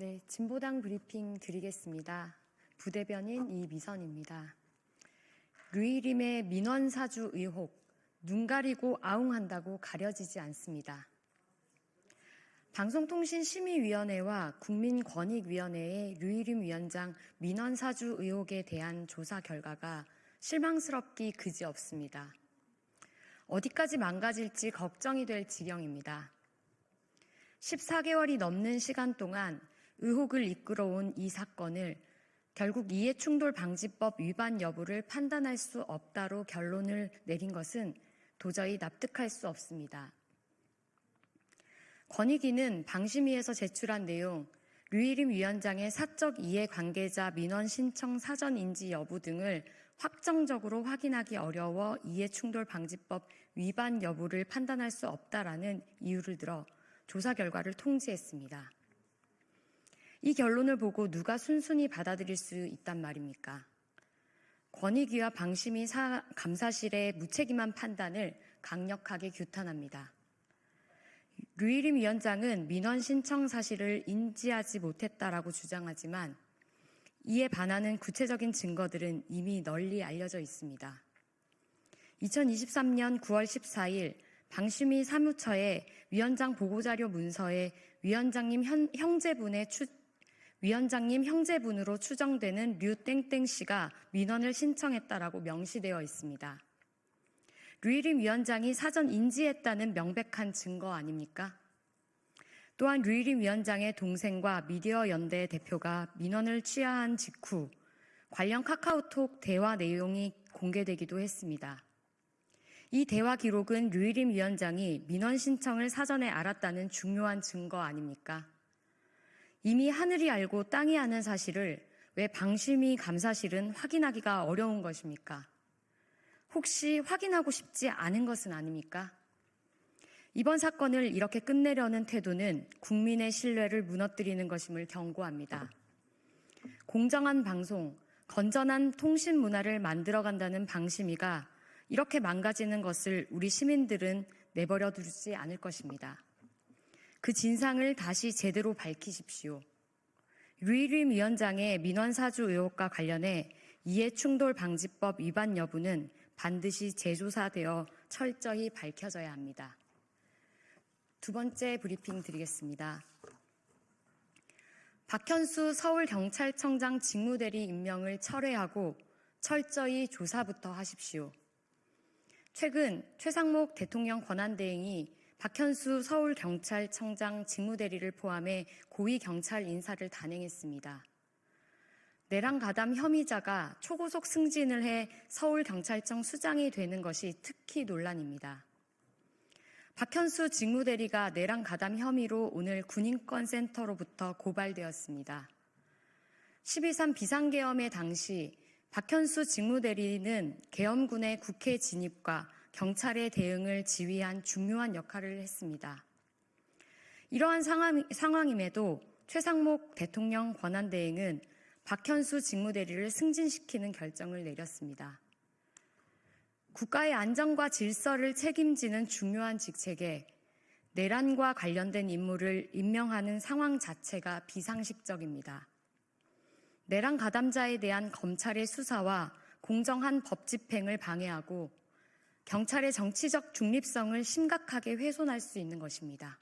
네, 진보당 브리핑 드리겠습니다. 부대변인 이미선입니다. 류일임의 민원사주 의혹, 눈 가리고 아웅한다고 가려지지 않습니다. 방송통신심의위원회와 국민권익위원회의 류일임 위원장 민원사주 의혹에 대한 조사 결과가 실망스럽기 그지없습니다. 어디까지 망가질지 걱정이 될 지경입니다. 14개월이 넘는 시간 동안 의혹을 이끌어온 이 사건을 결국 이해충돌방지법 위반 여부를 판단할 수 없다로 결론을 내린 것은 도저히 납득할 수 없습니다. 권익위는 방심위에서 제출한 내용, 류일임 위원장의 사적 이해관계자 민원 신청 사전 인지 여부 등을 확정적으로 확인하기 어려워 이해충돌방지법 위반 여부를 판단할 수 없다라는 이유를 들어 조사 결과를 통지했습니다. 이 결론을 보고 누가 순순히 받아들일 수 있단 말입니까? 권익위와 방심위 감사실의 무책임한 판단을 강력하게 규탄합니다. 류일임 위원장은 민원 신청 사실을 인지하지 못했다라고 주장하지만 이에 반하는 구체적인 증거들은 이미 널리 알려져 있습니다. 2023년 9월 14일 방심위 사무처에 위원장 보고자료 문서에 위원장님 형제분으로 추정되는 류땡땡 씨가 민원을 신청했다라고 명시되어 있습니다. 류일임 위원장이 사전 인지했다는 명백한 증거 아닙니까? 또한 류일임 위원장의 동생과 미디어 연대 대표가 민원을 취하한 직후 관련 카카오톡 대화 내용이 공개되기도 했습니다. 이 대화 기록은 류일임 위원장이 민원 신청을 사전에 알았다는 중요한 증거 아닙니까? 이미 하늘이 알고 땅이 아는 사실을 왜 방심위 감사실은 확인하기가 어려운 것입니까? 혹시 확인하고 싶지 않은 것은 아닙니까? 이번 사건을 이렇게 끝내려는 태도는 국민의 신뢰를 무너뜨리는 것임을 경고합니다. 공정한 방송, 건전한 통신 문화를 만들어간다는 방심위가 이렇게 망가지는 것을 우리 시민들은 내버려 두지 않을 것입니다. 그 진상을 다시 제대로 밝히십시오. 류일임 위원장의 민원사주 의혹과 관련해 이해충돌방지법 위반 여부는 반드시 재조사되어 철저히 밝혀져야 합니다. 두 번째 브리핑 드리겠습니다. 박현수 서울경찰청장 직무대리 임명을 철회하고 철저히 조사부터 하십시오. 최근 최상목 대통령 권한대행이 박현수 서울경찰청장 직무대리를 포함해 고위 경찰 인사를 단행했습니다. 내란 가담 혐의자가 초고속 승진을 해 서울경찰청 수장이 되는 것이 특히 논란입니다. 박현수 직무대리가 내란 가담 혐의로 오늘 군인권센터로부터 고발되었습니다. 12.3 비상계엄의 당시 박현수 직무대리는 계엄군의 국회 진입과 경찰의 대응을 지휘한 중요한 역할을 했습니다. 이러한 상황임에도 최상목 대통령 권한대행은 박현수 직무대리를 승진시키는 결정을 내렸습니다. 국가의 안전과 질서를 책임지는 중요한 직책에 내란과 관련된 인물을 임명하는 상황 자체가 비상식적입니다. 내란 가담자에 대한 검찰의 수사와 공정한 법 집행을 방해하고 경찰의 정치적 중립성을 심각하게 훼손할 수 있는 것입니다.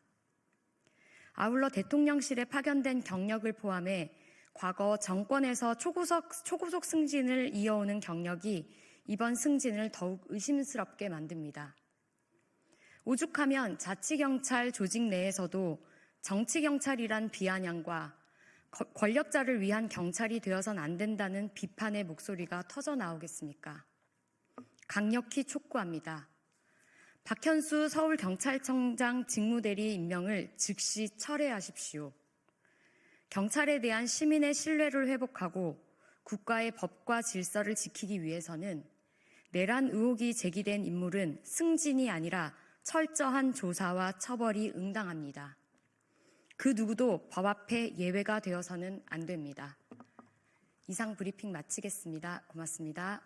아울러 대통령실에 파견된 경력을 포함해 과거 정권에서 초고속 승진을 이어오는 경력이 이번 승진을 더욱 의심스럽게 만듭니다. 오죽하면 자치경찰 조직 내에서도 정치경찰이란 비아냥과 권력자를 위한 경찰이 되어선 안 된다는 비판의 목소리가 터져 나오겠습니까? 강력히 촉구합니다. 박현수 서울경찰청장 직무대리 임명을 즉시 철회하십시오. 경찰에 대한 시민의 신뢰를 회복하고 국가의 법과 질서를 지키기 위해서는 내란 의혹이 제기된 인물은 승진이 아니라 철저한 조사와 처벌이 응당합니다. 그 누구도 법 앞에 예외가 되어서는 안 됩니다. 이상 브리핑 마치겠습니다. 고맙습니다.